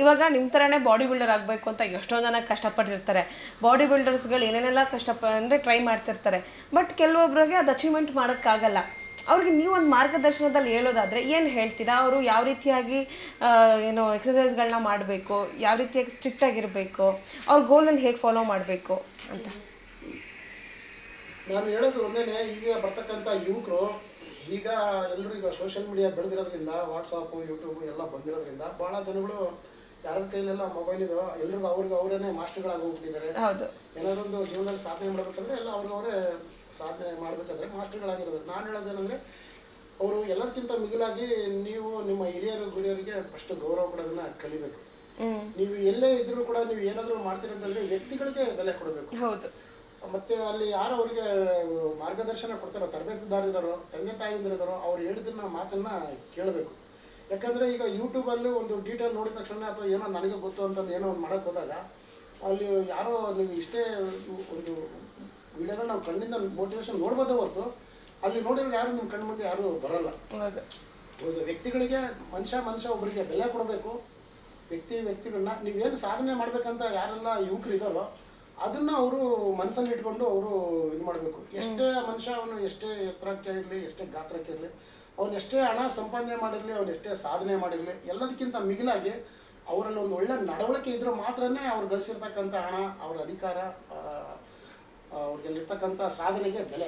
ಇವಾಗ ನಿಮ್ಮ ಥರನೇ ಬಾಡಿ ಬಿಲ್ಡರ್ ಆಗಬೇಕು ಅಂತ ಎಷ್ಟೊಂದು ಜನ ಕಷ್ಟಪಟ್ಟಿರ್ತಾರೆ. ಬಾಡಿ ಬಿಲ್ಡರ್ಸ್ಗಳು ಏನೇನೆಲ್ಲ ಅಂದರೆ ಟ್ರೈ ಮಾಡ್ತಿರ್ತಾರೆ. ಬಟ್ ಕೆಲವೊಬ್ಬರಿಗೆ ಅದು ಅಚೀವ್ಮೆಂಟ್ ಮಾಡೋಕ್ಕಾಗಲ್ಲ. ಅವ್ರಿಗೆ ನೀವು ಒಂದು ಮಾರ್ಗದರ್ಶನದಲ್ಲಿ ಹೇಳೋದಾದರೆ ಏನು ಹೇಳ್ತೀರಾ? ಅವರು ಯಾವ ರೀತಿಯಾಗಿ ಏನು ಎಕ್ಸಸೈಸ್ಗಳನ್ನ ಮಾಡಬೇಕು, ಯಾವ ರೀತಿಯಾಗಿ ಸ್ಟ್ರಿಕ್ಟಾಗಿರಬೇಕು, ಅವ್ರ ಗೋಲನ್ನು ಹೇಗೆ ಫಾಲೋ ಮಾಡಬೇಕು ಅಂತ? ನಾನು ಹೇಳೋದು ಒಂದೇ, ಈಗ ಬರ್ತಕ್ಕಂಥ ಯುವಕರು ಈಗ ಎಲ್ಲರೂ ಈಗ ಸೋಷಿಯಲ್ ಮೀಡಿಯಾ ಬೆಳೆದಿರೋದ್ರಿಂದ, ವಾಟ್ಸಪ್ಪು ಯೂಟ್ಯೂಬು ಎಲ್ಲ ಬಂದಿರೋದ್ರಿಂದ ಭಾಳ ಜನಗಳು ಯಾರ ಕೈಲೆಲ್ಲ ಮೊಬೈಲ್ ಇದಾವೆ ಎಲ್ರಿಗೂ ಅವರೇನೆ ಮಾಸ್ಟರ್ಗಳಾಗಿ ಹೋಗ್ಬಿಟ್ಟಿದ್ದಾರೆ. ಏನಾದರೂ ಒಂದು ಜೀವನದಲ್ಲಿ ಸಾಧನೆ ಮಾಡಬೇಕಂದ್ರೆ ಎಲ್ಲ ಅವರೇ ಸಾಧನೆ ಮಾಡಬೇಕಂದ್ರೆ ಮಾಸ್ಟರ್ಗಳಾಗಿರೋದು. ನಾನು ಹೇಳೋದೇನೆಂದರೆ ಅವರು ಎಲ್ಲದಕ್ಕಿಂತ ಮಿಗಿಲಾಗಿ ನೀವು ನಿಮ್ಮ ಗುರಿಯರಿಗೆ ಫಸ್ಟ್ ಗೌರವ ಕೊಡೋದನ್ನ ಕಲಿಬೇಕು. ನೀವು ಎಲ್ಲೇ ಇದ್ರೂ ಕೂಡ ನೀವು ಏನಾದರೂ ಮಾಡ್ತೀರಿ ಅಂತಂದರೆ ವ್ಯಕ್ತಿಗಳಿಗೆ ಬೆಲೆ ಕೊಡಬೇಕು. ಮತ್ತು ಅಲ್ಲಿ ಯಾರು ಅವರಿಗೆ ಮಾರ್ಗದರ್ಶನ ಕೊಡ್ತಾರೋ, ತರಬೇತುದಾರಿದಾರೋ, ತಂದೆ ತಾಯಿಂದಿರಿದಾರೋ, ಅವ್ರು ಹೇಳಿದ್ದನ್ನ ಮಾತನ್ನು ಕೇಳಬೇಕು. ಯಾಕಂದರೆ ಈಗ ಯೂಟ್ಯೂಬಲ್ಲಿ ಒಂದು ಡೀಟೇಲ್ ನೋಡಿದ ತಕ್ಷಣ ಅಥವಾ ಏನೋ ನನಗೆ ಗೊತ್ತು ಅಂತಂದು ಏನೋ ಒಂದು ಮಾಡೋಕ್ಕೆ ಹೋದಾಗ ಅಲ್ಲಿ ಯಾರೋ ನೀವು ಇಷ್ಟೇ ಒಂದು ವಿಡಿಯೋನ ನಾವು ಕಣ್ಣಿಂದ ಮೋಟಿವೇಶನ್ ನೋಡ್ಬೋದೇ ಹೊರತು ಅಲ್ಲಿ ನೋಡಿದ್ರೆ ಯಾರು ನಿಮ್ಮ ಕಣ್ಣು ಮುಂದೆ ಯಾರು ಬರೋಲ್ಲ. ಹೌದು, ವ್ಯಕ್ತಿಗಳಿಗೆ ಮನುಷ್ಯ ಒಬ್ಬರಿಗೆ ಬೆಲೆ ಕೊಡಬೇಕು. ವ್ಯಕ್ತಿಗಳನ್ನ ನೀವೇನು ಸಾಧನೆ ಮಾಡಬೇಕಂತ ಯಾರೆಲ್ಲ ಯುವಕರು ಇದ್ದಾರೋ ಅದನ್ನು ಅವರು ಮನಸ್ಸಲ್ಲಿ ಇಟ್ಕೊಂಡು ಅವರು ಇದು ಮಾಡಬೇಕು. ಎಷ್ಟೇ ಮನುಷ್ಯ ಅವನು ಎಷ್ಟೇ ಎತ್ತರಕ್ಕೆ ಇರಲಿ, ಎಷ್ಟೇ ಗಾತ್ರಕ್ಕೆ ಇರಲಿ, ಅವನು ಎಷ್ಟೇ ಹಣ ಸಂಪಾದನೆ ಮಾಡಿರಲಿ, ಅವನು ಎಷ್ಟೇ ಸಾಧನೆ ಮಾಡಿರಲಿ, ಎಲ್ಲದಕ್ಕಿಂತ ಮಿಗಿಲಾಗಿ ಅವರಲ್ಲಿ ಒಂದು ಒಳ್ಳೆ ನಡವಳಿಕೆ ಇದ್ರೂ ಮಾತ್ರನೇ ಅವ್ರು ಗಳಿಸಿರ್ತಕ್ಕಂಥ ಹಣ, ಅವ್ರ ಅಧಿಕಾರ, ಅವ್ರಿಗೆಲ್ಲಿರ್ತಕ್ಕಂಥ ಸಾಧನೆಗೆ ಬೆಲೆ.